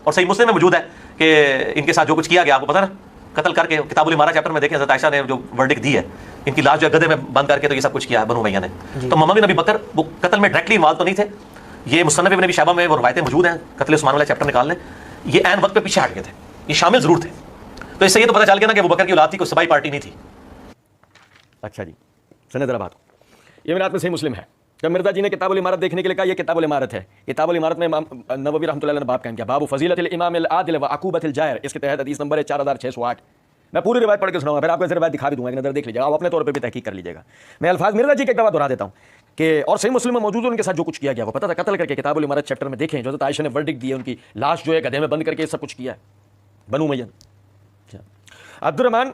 اور صحیح مسلم میں موجود ہے کہ ان کے ساتھ جو کچھ کیا گیا، آپ کو پتہ نا، قتل کر کے کتاب الامارہ چیپٹر میں دیکھیں حضرت عائشہ نے جو ورڈکٹ دی ہے، ان کی لاش جو ہے گدھے میں بند کر کے تو یہ سب کچھ کیا ہے بنو امیہ نے. تو محمد بن ابی بکر وہ قتل میں ڈائریکٹلی انوالو تو نہیں تھے. یہ مصنف ابن ابی شیبہ میں وہ روایتیں موجود ہیں، قتل عثمان والا چیپٹر نکال لیں، یہ عین وقت پہ پیچھے ہٹ گئے تھے، یہ شامل ضرور تھے. تو اس سے یہ تو پتہ چل گیا نا کہ ابو بکر کی اولاد تھی، کوئی صبائی پارٹی نہیں تھی. اچھا جی، سنیں ذرا بات کو. یہ میرے ہاتھ میں صحیح مسلم ہے. جب مرزا جی نے کتاب الامارت دیکھنے کے لیے کہا یہ کتاب الامارت ہے، کتاب الامارت میں امام نووی رحمۃ اللہ علیہ نے باب قائم کیا، باب فضیلت الامام العادل و عقوبۃ الجائر. اس کے تحت حدیث نمبر ہے 4608. میں پوری روایت پڑھ کے سناؤں گا، پھر آپ کو روایت دکھا بھی دوں گا، نظر دیکھ لیجیے گا، آپ اپنے طور پہ بھی تحقیق کر لیجیے گا. میں الفاظ مرزا جی کے ایک دفعہ دہرا دیتا ہوں کہ اور صحیح مسلم میں موجود ہے ان کے ساتھ جو کچھ کیا گیا وہ پتہ تھا، قتل کر کے کتاب الامارت چیپٹر میں دیکھیں جو حضرت عائشہ نے ورڈکٹ دی ہے، ان کی لاش جو ہے گدھے میں بند کر کے سب کچھ کیا ہے بنو امیہ. عبد الرحمن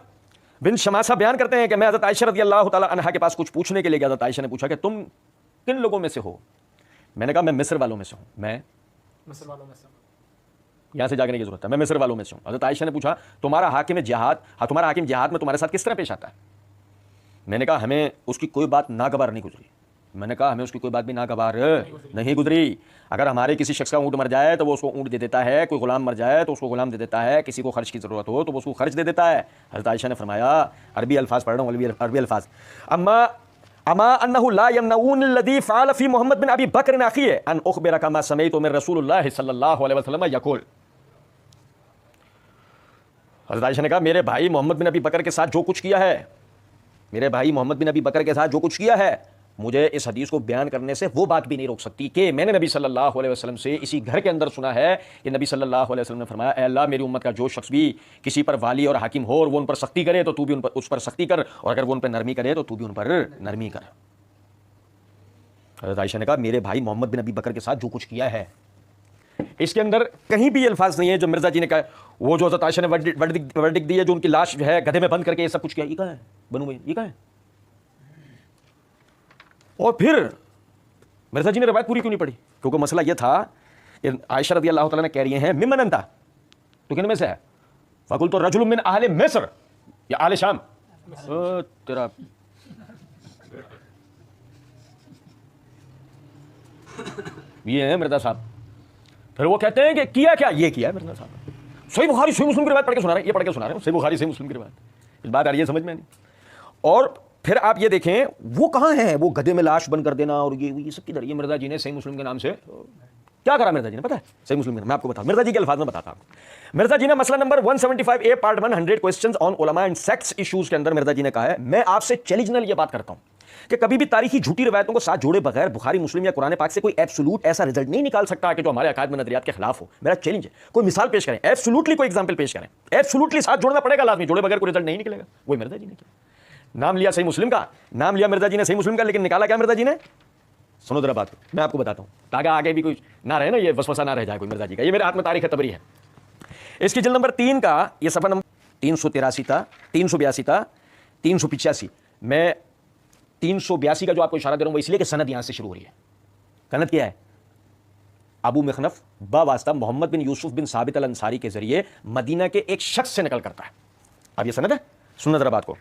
بن شماسہ بیان کرتے ہیں کہ میں حضرت عائشہ رضی اللہ تعالی عنہا کے پاس کچھ پوچھنے کے لیے گیا. حضرت عائشہ نے پوچھا کہ تم کن لوگوں میں سے ہو؟ میں نے کہا میں مصر والوں میں سے ہوں. میں مصر والوں میں سے ہوں. یہاں سے جاگنے کی ضرورت ہے، میں مصر والوں میں سے ہوں. حضرت عائشہ نے پوچھا تمہارا حاکم جہاد میں تمہارے ساتھ کس طرح پیش آتا ہے؟ میں نے کہا ہمیں اس کی کوئی بات ناگوار نہیں گزری. میں نے کہا ہمیں اس کی کوئی بات بھی ناگوار نہیں گزری. اگر ہمارے کسی شخص کا اونٹ مر جائے تو وہ اس کو اونٹ دے دیتا ہے، کوئی غلام مر جائے تو اس کو غلام دے دیتا ہے، کسی کو خرچ کی ضرورت ہو تو وہ اس کو خرچ دے دیتا ہے. حضرت عائشہ نے فرمایا، عربی الفاظ پڑھ رہا ہوں، عربی الفاظ، اما انه لا يمنعون الذي فعل في محمد بن ابي بکر اخيه ان اخبرك ما سمعت من رسول الله صلی اللہ علیہ وسلم يقول. حضرت عائشہ نے کہا میرے بھائی محمد بن ابی بکر کے ساتھ جو کچھ کیا ہے، میرے بھائی محمد بن ابی بکر کے ساتھ جو کچھ کیا ہے، مجھے اس حدیث کو بیان کرنے سے وہ بات بھی نہیں روک سکتی کہ میں نے نبی صلی اللہ علیہ وسلم سے اسی گھر کے اندر سنا ہے کہ نبی صلی اللہ علیہ وسلم نے فرمایا اے اللہ میری امت کا جو شخص بھی کسی پر والی اور حاکم ہو اور وہ ان پر سختی کرے تو بھی اس پر سختی کر، اور اگر وہ ان پر نرمی کرے تو بھی ان پر نرمی کر. حضرت عائشہ نے کہا میرے بھائی محمد بن ابی بکر کے ساتھ جو کچھ کیا ہے، اس کے اندر کہیں بھی یہ الفاظ نہیں ہے جو مرزا جی نے کہا. وہ جو حضرت عائشہ نے ورڈکٹ دی ہے جو ان کی لاش جو ہے گدھے میں بند کر کے یہ سب کچھ کیا، یہ کہاں ہے بنو امیہ، یہ کہاں ہے؟ اور پھر مرزا جی نے روایت پوری کیوں نہیں پڑھی؟ کیونکہ مسئلہ یہ تھا کہ عائشہ رضی اللہ تعالیٰ نے کہہ رہی ہیں ممن انت، تو کن میں سے ہے؟ فقلت رجل من اہل مصر یا اہل شام. تیرا یہ ہے مرزا صاحب. پھر وہ کہتے ہیں کہ کیا کیا؟ یہ کیا ہے مرزا صاحب. صحیح بخاری صحیح مسلم کی روایت پڑھ کے سنا رہے ہیں، یہ پڑھ کے سنا رہے ہیں، صحیح بخاری صحیح مسلم کی روایت. اس بات آ رہی ہے سمجھ میں نہیں. اور پھر آپ یہ دیکھیں وہ کہاں ہیں، وہ گدھے میں لاش بند کر دینا اور یہ سب کدھر؟ یہ مرزا جی نے صحیح مسلم کے نام سے کیا کرا مرزا جی نے، پتہ ہے صحیح مسلم کے نام؟ میں آپ کو بتاؤں، مرزا جی کے الفاظ میں بتاتا ہوں. مرزا جی نے مسئلہ نمبر 175A پارٹ 100 کوسچنز آن علماء اینڈ سیکٹس ایشوز کے اندر مرزا جی نے کہا ہے میں آپ سے چیلنجنل یہ بات کرتا ہوں کہ کبھی بھی تاریخی جھوٹی روایتوں کو ساتھ جوڑے بغیر بخاری مسلم یا قرآن پاک سے کوئی ایبسولوٹ ایسا رزلٹ نہیں نکال سکتا کہ جو ہمارے عقائد میں نظریات کے خلاف ہو. میرا چیلنج ہے کوئی مثال پیش کریں، ایبسولوٹلی کوئی ایگزامپل پیش کریں، ایبسولوٹلی ساتھ جوڑنا پڑے گا لازمی، جوڑے بغیر کوئی رزلٹ نہیں نکلے گا. وہی مرزا جی نے کیا، نام لیا صحیح مسلم کا، نام لیا مرزا جی نے صحیح مسلم کا، لیکن نکالا کیا مرزا جی نے؟ سنو ذرا بات کو، میں آپ کو بتاتا ہوں تاکہ آگے بھی کوئی نہ رہے نا، یہ وسوسہ نہ رہ جائے کوئی مرزا جی کا. یہ میرے ہاتھ میں تاریخ تبری ہے، اس کی جلد نمبر 3 کا یہ صفحہ نمبر 383 تھا، 382 تھا، 385. میں 382 کا جو آپ کو اشارہ دے رہا ہوں وہ اس لیے کہ سند یہاں سے شروع ہو رہی ہے. سند کیا ہے؟ ابو مخنف باواسطہ محمد بن یوسف بن ثابت الانصاری کے ذریعے مدینہ کے ایک شخص سے نقل کرتا ہے. اب یہ سند ہے، سننا ذرا بات کو.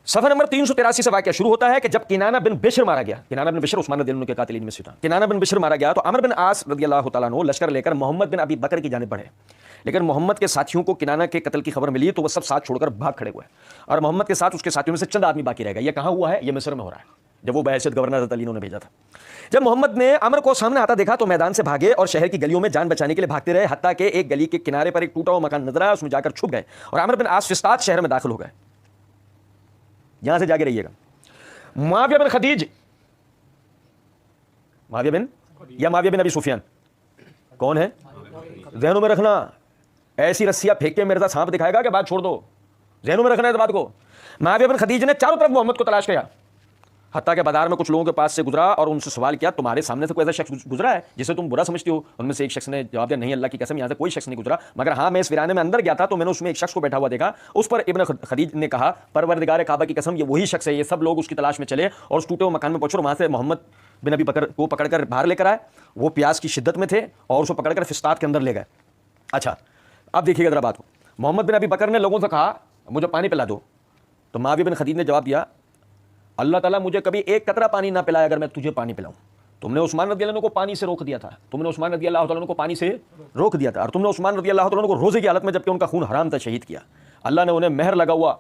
صفحہ نمبر 383 سے واقعہ شروع ہوتا ہے کہ جب کنانہ بن بشر مارا گیا، کنانہ بن بشر عثمان رضی اللہ عنہ کے قاتلین میں سے تھا. کنانہ بن بشر مارا گیا تو عمرو بن عاص رضی اللہ تعالیٰ عنہ لشکر لے کر محمد بن ابی بکر کی جانب بڑھے، لیکن محمد کے ساتھیوں کو کنانہ کے قتل کی خبر ملی تو وہ سب ساتھ چھوڑ کر بھاگ کھڑے ہوئے، اور محمد کے ساتھ اس کے ساتھیوں میں سے چند آدمی باقی رہ گئے. یہ کہاں ہوا ہے؟ یہ مصر میں ہو رہا ہے، جب وہ بحیثیت گورنر حضرت علی نے بھیجا تھا. جب محمد نے عمرو کو سامنے آتا دیکھا تو میدان سے بھاگے اور شہر کی گلیوں میں جان بچانے کے لیے بھاگتے رہے، حتیٰ کہ ایک گلی کے کنارے پر ایک ٹوٹا ہوا مکان نظر آیا، اس میں جا کر چھپ گئے اور عمرو بن عاص فسطاط شہر میں داخل ہو گئے. یہاں سے جا کے رہیے گا. معاویہ بن خدیج، معاویہ بن یا معاویہ بن ابی سفیان کون ہے؟ ذہنوں میں رکھنا، ایسی رسیاں پھینک کے میرے ساتھ سانپ دکھائے گا کہ بات چھوڑ دو، ذہنوں میں رکھنا ہے اس بات کو. معاویہ بن خدیج نے چاروں طرف محمد کو تلاش کیا، حتیٰ کہ بازار میں کچھ لوگوں کے پاس سے گزرا اور ان سے سوال کیا تمہارے سامنے سے کوئی ایسا شخص گزرا ہے جسے تم برا سمجھتی ہو؟ ان میں سے ایک شخص نے جواب دیا نہیں اللہ کی قسم یہاں سے کوئی شخص نہیں گزرا، مگر ہاں میں اس ویرانے میں اندر گیا تھا تو میں نے اس میں ایک شخص کو بیٹھا ہوا دیکھا. اس پر ابن خدیج نے کہا پروردگار کعبہ کی قسم یہ وہی شخص ہے. یہ سب لوگ اس کی تلاش میں چلے اور اس ٹوٹے ہوئے مکان میں پہنچے اور وہاں سے محمد بن ابی بکر کو پکڑ کر باہر لے کر آئے. وہ پیاس کی شدت میں تھے اور اس کو پکڑ کر فسطاط کے اندر لے گئے. اچھا اب دیکھیے گا ذرا بات کو. محمد بن ابی بکر نے لوگوں سے کہا مجھے پانی پلا دو، تو معاویہ بن خدیج نے جواب دیا اللہ تعالیٰ مجھے کبھی ایک قطرہ پانی نہ پلائے اگر میں تجھے پانی پلاؤں. تم نے عثمان رضی اللہ عنہ کو پانی سے روک دیا تھا, تم نے عثمان رضی اللہ تعالیٰ عنہ کو پانی سے روک دیا تھا, اور تم نے عثمان رضی اللہ تعالیٰ عنہ کو روزے کی حالت میں جبکہ ان کا خون حرام تھا شہید کیا. اللہ نے انہیں مہر لگا ہوا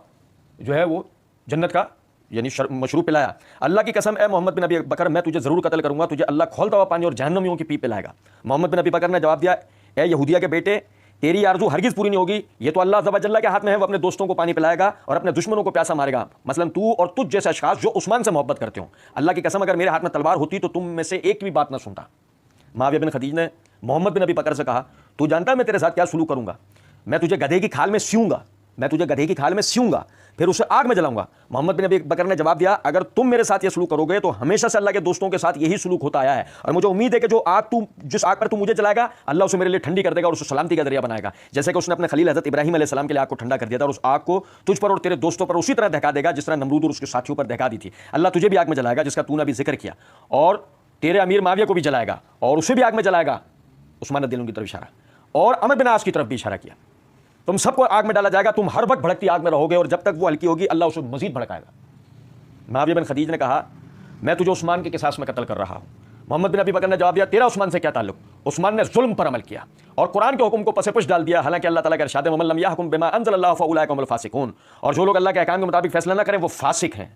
جو ہے وہ جنت کا یعنی مشروب پلایا. اللہ کی قسم اے محمد بن ابی بکر میں تجھے ضرور قتل کروں گا, تجھے اللہ کھولتا ہوا پانی اور جہنمیوں کی پیپ پلائے گا. محمد بن ابی بکر نے جواب دیا اے یہودیہ کے بیٹے تیری آرزو ہرگز پوری نہیں ہوگی, یہ تو اللہ عز و جل کے ہاتھ میں ہے, وہ اپنے دوستوں کو پانی پلائے گا اور اپنے دشمنوں کو پیاسا مارے گا, مثلا تو اور تجھ جیسے اشخاص جو عثمان سے محبت کرتے ہوں. اللہ کی قسم اگر میرے ہاتھ میں تلوار ہوتی تو تم میں سے ایک بھی بات نہ سنتا. معاویہ بن خدیج نے محمد بن ابی بکر سے کہا تو جانتا ہے میں تیرے ساتھ کیا سلوک کروں گا, میں تجھے گدھے کی کھال میں سیوں گا, میں تجھے گدھے کی کھال میں سیوں گا پھر اسے آگ میں جلاؤں گا. محمد بن ابی بکر نے جواب دیا اگر تم میرے ساتھ یہ سلوک کرو گے تو ہمیشہ سے اللہ کے دوستوں کے ساتھ یہی سلوک ہوتا آیا ہے, اور مجھے امید ہے کہ جس آگ پر تو مجھے جلائے گا اللہ اسے میرے لیے ٹھنڈی کر دے گا اور اسے سلامتی کا ذریعہ بنائے گا, جیسے کہ اس نے اپنے خلیل حضرت ابراہیم علیہ السلام کے لیے آگ کو ٹھنڈا کر دیا تھا, اور اس آگ کو تجھ پر اور تیرے دوستوں پر اسی طرح دہکا دے گا جس طرح نمرود اور اس کے ساتھیوں پر دہکا دی تھی. اللہ تجھے بھی آگ میں جلائے گا جس کا تو نے ابھی ذکر کیا, اور تیرے امیر معاویہ کو بھی جلائے گا اور اسے بھی آگ میں جلائے گا. عثمان رضی اللہ عنہ کی طرف اشارہ, اور عمرو بن عاص کی طرف بھی اشارہ کیا. تم سب کو آگ میں ڈالا جائے گا, تم ہر وقت بھڑکتی آگ میں رہو گے اور جب تک وہ ہلکی ہوگی اللہ اسے مزید بھڑکائے گا. معاویہ بن خدیج نے کہا میں تجھے عثمان کے قصاص میں قتل کر رہا ہوں. محمد بن ابی بکر نے جواب دیا تیرا عثمان سے کیا تعلق, عثمان نے ظلم پر عمل کیا اور قرآن کے حکم کو پس پش ڈال دیا, حالانکہ اللہ تعالیٰ کا ارشاد ہے ومن لم یحکم بما انزل اللہ فاولئک هم الفاسقون, اور جو لوگ اللہ کے احکام کے مطابق فیصلہ نہ کریں وہ فاسق ہیں.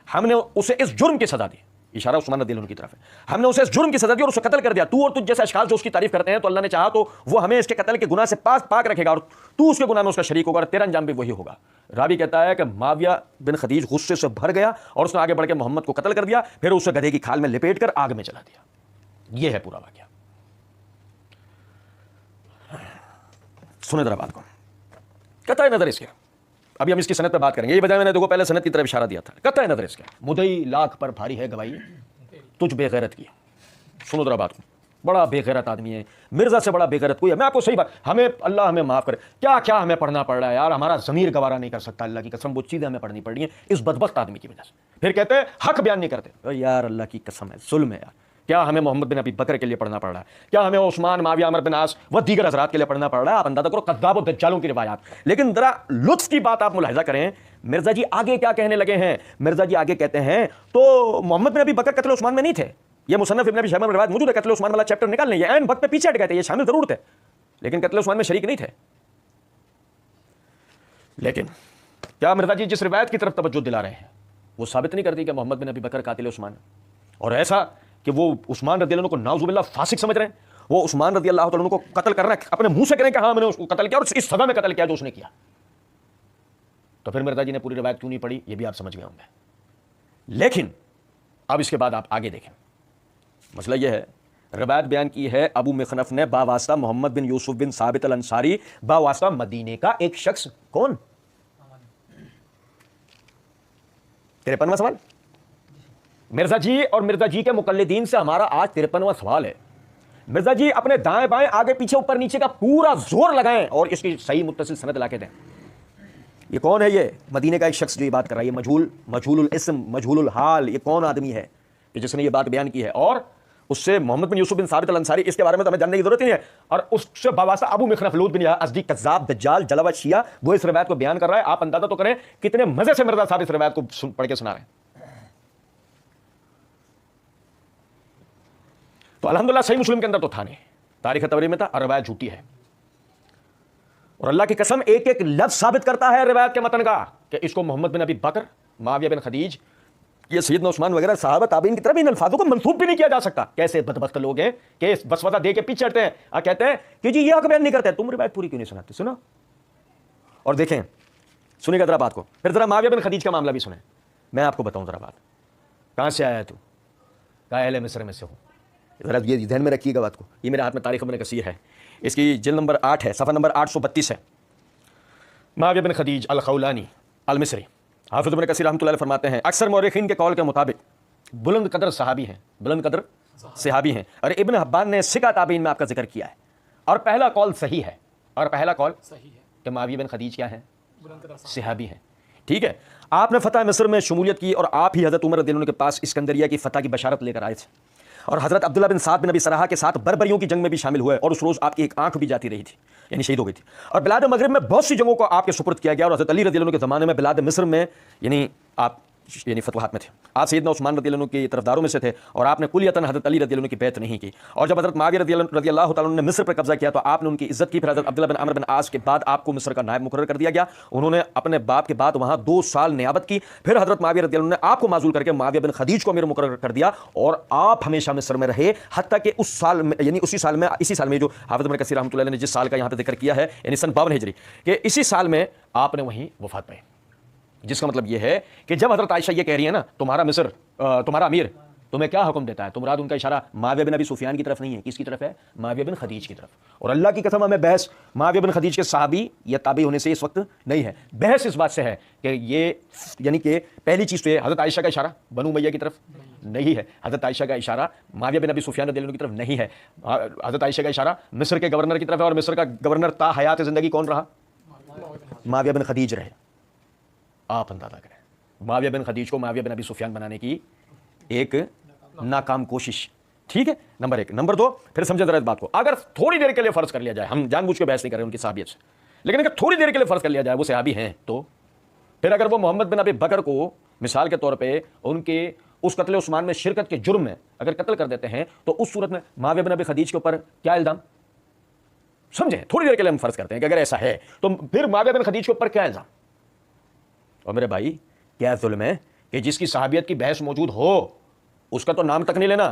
ہم نے اسے اس جرم کی سزا دی, اشارہ عثمان رضی اللہ عنہ کی طرف ہے, ہم نے اسے اس جرم کی سزا دی اور اسے قتل کر دیا. تو اور تجھ جیسے اشخاص جو اس کی تعریف کرتے ہیں تو اللہ نے چاہا تو وہ ہمیں اس کے قتل کے گناہ سے پاک رکھے گا اور تو اس کے گناہ میں اس کا شریک ہوگا اور تیرا انجام بھی وہی ہوگا. راوی کہتا ہے کہ معاویہ بن خدیج غصے سے بھر گیا اور اس نے آگے بڑھ کے محمد کو قتل کر دیا, پھر اسے گدھے کی کھال میں لپیٹ کر آگ میں جلا دیا. یہ ہے پورا واقعہ. سنیں ذرا بات کو, قطع نظر اس کے, ابھی ہم اس کی سند پہ بات کریں گے, یہ وجہ میں نے دیکھو پہلے سند کی طرف اشارہ دیا تھا. قطع نظر اس کے مدعی لاکھ پر بھاری ہے گواہی تجھ بے غیرت کی. سنو ذرا بات کو, بڑا بے غیرت آدمی ہے, مرزا سے بڑا بے غیرت کوئی ہے. میں آپ کو صحیح بات, ہمیں اللہ ہمیں معاف کرے, کیا کیا ہمیں پڑھنا پڑ رہا ہے یار, ہمارا ضمیر گوارا نہیں کر سکتا اللہ کی قسم, وہ چیزیں ہمیں پڑھنی پڑ رہی ہیں اس بدبخت آدمی کی وجہ سے. پھر کہتے ہیں حق بیان نہیں کرتے, یار اللہ کی قسم ہے ظلم ہے یار. کیا ہمیں محمد بن ابی بکر کے لیے پڑھنا پڑ رہا ہے, کیا ہمیں عثمان معاویہ عمرو بن عاص و دیگر حضرات کے لیے پڑھنا پڑ رہا ہے. آپ اندازہ کرو کذاب و دجالوں کی روایات. لیکن ذرا لطف کی بات آپ ملاحظہ کریں, مرزا جی آگے کیا کہنے لگے ہیں. مرزا جی آگے کہتے ہیں تو محمد بن ابی بکر قتل عثمان میں نہیں تھے, یہ مصنف ابن ابی شیبہ میں روایت موجود ہے, قتل عثمان والا چیپٹر نکال لیں, یہ عین وقت پہ پیچھے ہٹ گئے تھے, یہ شامل ضرور تھے لیکن قتل عثمان میں شریک نہیں تھے. لیکن کیا مرزا جی جس روایت کی طرف توجہ دلا رہے ہیں وہ ثابت نہیں کرتی کہ محمد بن ابی بکر قاتل عثمان, اور ایسا کہ وہ عثمان رضی اللہ عنہ کو نعوذ باللہ فاسق سمجھ رہے ہیں, وہ عثمان رضی اللہ تعالیٰ عنہ کو قتل کرنا اپنے منہ سے کریں کہ ہاں میں نے اس کو قتل کیا اور اس سزا میں قتل کیا جو اس نے کیا, تو پھر مرزا جی نے پوری روایت کیوں نہیں پڑھی یہ بھی آپ سمجھ گئے ہوں گے. لیکن اب اس کے بعد آپ آگے دیکھیں, مسئلہ یہ ہے روایت بیان کی ہے ابو مخنف نے باواسطہ محمد بن یوسف بن ثابت الانصاری باواسطہ مدینے کا ایک شخص. کون؟ 53واں سوال. مرزا جی اور مرزا جی کے مقلدین سے ہمارا آج 53واں سوال ہے. مرزا جی اپنے دائیں بائیں آگے پیچھے اوپر نیچے کا پورا زور لگائیں اور اس کی صحیح متصل سند لا کے دیں. یہ کون ہے؟ یہ مدینے کا ایک شخص جو یہ بات کر رہا ہے, یہ مجہول الاسم مجہول الحال, یہ کون آدمی ہے کہ جس نے یہ بات بیان کی ہے, اور اس سے محمد بن یوسف بن ثابت الانصاری, اس کے بارے میں تو ہمیں جاننے کی ضرورت نہیں ہے, اور اس سے باواسطہ ابو مخنف لوط بن ازدی کذاب دجال جلوہ شیعہ وہ اس روایت کو بیان کر رہا ہے. آپ اندازہ تو کریں کتنے مزے سے مرزا صاحب اس روایت کو پڑھ کے سنا رہے ہیں. تو الحمدللہ صحیح مسلم کے اندر تو تھا نہیں, تاریخ طبری میں تھا, اور روایت جھوٹی ہے. اور اللہ کی قسم ایک ایک لفظ ثابت کرتا ہے روایت کے متن کا کہ اس کو محمد بن ابی بکر, معاویہ بن خدیج, یہ سیدنا عثمان وغیرہ صحابہ تابعین کی طرف ان الفاظوں کو منسوب بھی نہیں کیا جا سکتا. کیسے بدبخت لوگ ہیں کہ وسوسہ دے کے پیچھے ہٹتے ہیں اور کہتے ہیں کہ جی یہ حق بیان نہیں کرتے. تم روایت پوری کیوں نہیں سناتے؟ سنا اور دیکھیں, سنیے گا ذرا بات کو. پھر ذرا معاویہ بن خدیج کا معاملہ بھی سنیں. میں آپ کو بتاؤں ذرا بات, کہاں سے آیا ہے تو؟ کہا اہل مصر میں سے ہوں. ذرا یہ دھیان میں رکھیے گا بات کو. یہ میرے ہاتھ میں تاریخ ابن کثیر ہے, اس کی جلد نمبر 8 ہے, صفحہ نمبر 832 ہے. معاویہ بن خدیج الخولانی المصری, حافظ ابن کثیر رحمۃ اللہ علیہ فرماتے ہیں اکثر مورخین کے قول کے مطابق بلند قدر صحابی ہیں, بلند قدر صحابی ہیں, اور ابن حبان نے ثقہ تابعین میں آپ کا ذکر کیا ہے. اور پہلا قول صحیح ہے, اور پہلا قول صحیح ہے کہ معاویہ بن خدیج کیا ہیں؟ صحابی ہیں. ٹھیک ہے, آپ نے فتح مصر میں شمولیت کی اور آپ ہی حضرت عمر رضی اللہ عنہ کے پاس اسکندریہ کی فتح کی بشارت لے کر آئے تھے, اور حضرت عبداللہ بن سعد بن ابی سرحہ کے ساتھ بربریوں کی جنگ میں بھی شامل ہوئے, اور اس روز آپ کی ایک آنکھ بھی جاتی رہی تھی, یعنی شہید ہو گئی تھی. اور بلاد مغرب میں بہت سی جنگوں کو آپ کے سپرد کیا گیا, اور حضرت علی رضی اللہ عنہ کے زمانے میں بلاد مصر میں یعنی آپ یعنی فتوحات میں تھے، آپ سیدنا عثمان رضی اللہ عنہ کی طرفداروں میں سے تھے، اور آپ نے کلیتاً حضرت علی رضی اللہ عنہ کی بیعت نہیں کی. اور جب حضرت معاویہ رضی اللہ تعالیٰ عنہ نے مصر پر قبضہ کیا تو آپ نے ان کی عزت کی. پھر حضرت عبداللہ بن عمرو بن عاص کے بعد آپ کو مصر کا نائب مقرر کر دیا گیا. انہوں نے اپنے باپ کے بعد وہاں 2 سال نیابت کی. پھر حضرت معاویہ رضی اللہ عنہ نے آپ کو معزول کر کے معاویہ بن خدیج کو امیر مقرر کر دیا، اور آپ ہمیشہ مصر میں رہے، حتیٰ کہ اس سال میں، یعنی اسی سال میں جو حافظ ابن کثیر رحمۃ اللہ علیہ نے جس سال کا یہاں پہ ذکر کیا ہے، یعنی سن 52 ہجری، کہ اسی سال میں آپ نے وہیں وفات پائی. جس کا مطلب یہ ہے کہ جب حضرت عائشہ یہ کہہ رہی ہے نا تمہارا مصر تمہارا امیر تمہیں کیا حکم دیتا ہے، تو مراد ان کا اشارہ معاویہ بن ابی سفیان کی طرف نہیں ہے. کس کی طرف ہے؟ معاویہ بن خدیج کی طرف. اور اللہ کی قسم ہمیں بحث معاویہ بن خدیج کے صحابی یا تابعی ہونے سے اس وقت نہیں ہے. بحث اس بات سے ہے کہ یہ، یعنی کہ پہلی چیز تو یہ حضرت عائشہ کا اشارہ بنو امیہ کی طرف نہیں ہے، حضرت عائشہ کا اشارہ معاویہ بن ابی سفیان رضی اللہ عنہ کی طرف نہیں ہے، حضرت عائشہ کا اشارہ مصر کے گورنر کی طرف ہے، اور مصر کا گورنر تا حیات زندگی کون رہا؟ معاویہ بن خدیج رہے. آپ اندازہ کریں معاویہ بن خدیج کو معاویہ بن ابی سفیان بنانے کی ایک ناکام کوشش. ٹھیک ہے، نمبر 1. نمبر 2، پھر سمجھے ذرا اس بات کو، اگر تھوڑی دیر کے لیے فرض کر لیا جائے، ہم جان بوجھ کے بحث نہیں کر رہے ان کی صحابیت سے، لیکن اگر تھوڑی دیر کے لیے فرض کر لیا جائے وہ صحابی ہیں، تو پھر اگر وہ محمد بن ابی بکر کو مثال کے طور پہ ان کے اس قتل عثمان میں شرکت کے جرم میں اگر قتل کر دیتے ہیں، تو اس صورت میں معاویہ بن ابی خدیج کے اوپر کیا الزام؟ سمجھیں، تھوڑی دیر کے لیے ہم فرض کرتے ہیں کہ اگر ایسا ہے تو پھر معاویہ بن خدیج کے اوپر کیا الزام؟ اور میرے بھائی کیا ظلم ہے کہ جس کی صحابیت کی بحث موجود ہو اس کا تو نام تک نہیں لینا،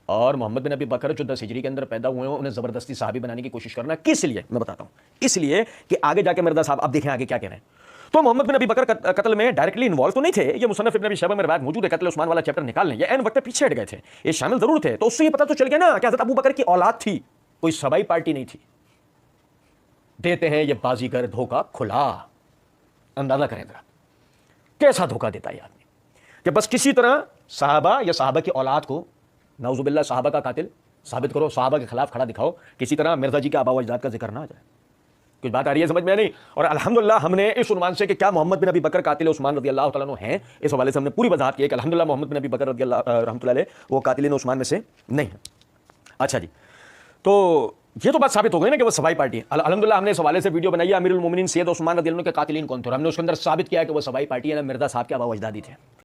اور محمد بن ابی بکر جو 10 ہجری کے اندر پیدا ہوئے ہیں انہیں زبردستی صحابی بنانے کی کوشش کرنا. کس لیے؟ میں بتاتا ہوں. اس لیے کہ آگے جا کے مرزا صاحب اب دیکھیں آگے کیا کہہ رہے ہیں. تو محمد بن ابی بکر قتل میں ڈائریکٹلی انوالو تو نہیں تھے، یہ مصنف ابن ابی شیبہ میں روایت موجود ہے، قتل عثمان والا چیپٹر نکال لیں، یہ عین وقت پیچھے ہٹ گئے تھے، یہ شامل ضرور تھے. تو اس سے یہ پتہ تو چل گیا نا کہ حضرت ابو بکر کی اولاد تھی، کوئی صبائی پارٹی نہیں تھی. دیتے ہیں یہ بازیگر دھوکہ کھلا. اندازہ کریں ذرا کیسا دھوکہ دیتا ہے آدمی، کہ بس کسی طرح صحابہ یا صحابہ کی اولاد کو، نعوذ باللہ صحابہ کا قاتل ثابت کرو، صحابہ کے خلاف کھڑا دکھاؤ، کسی طرح مرزا جی کے آباء و اجداد کا ذکر نہ آ جائے. کچھ بات آ رہی ہے سمجھ میں؟ نہیں. اور الحمدللہ ہم نے اس عنوان سے کہ کیا محمد بن ابی بکر قاتل عثمان رضی اللہ تعالیٰ عنہ ہیں، اس حوالے سے ہم نے پوری وضاحت کی ہے کہ الحمدللہ محمد بن ابی بکر رضی اللہ رحمۃ اللہ علیہ وہ قاتلین عثمان میں سے نہیں ہیں. اچھا جی، تو یہ تو بات ثابت ہو گئی نا کہ وہ صبائی پارٹی ہے. الحمدللہ ہم نے اس حوالے سے ویڈیو بنائی ہے امیر المومنین سید عثمان رضی اللہ عنہ کے قاتلین کون تھے، اور ہم نے اس کے اندر ثابت کیا ہے کہ وہ صبائی پارٹی ہے، مرزا صاحب کے آباء و اجداد تھے.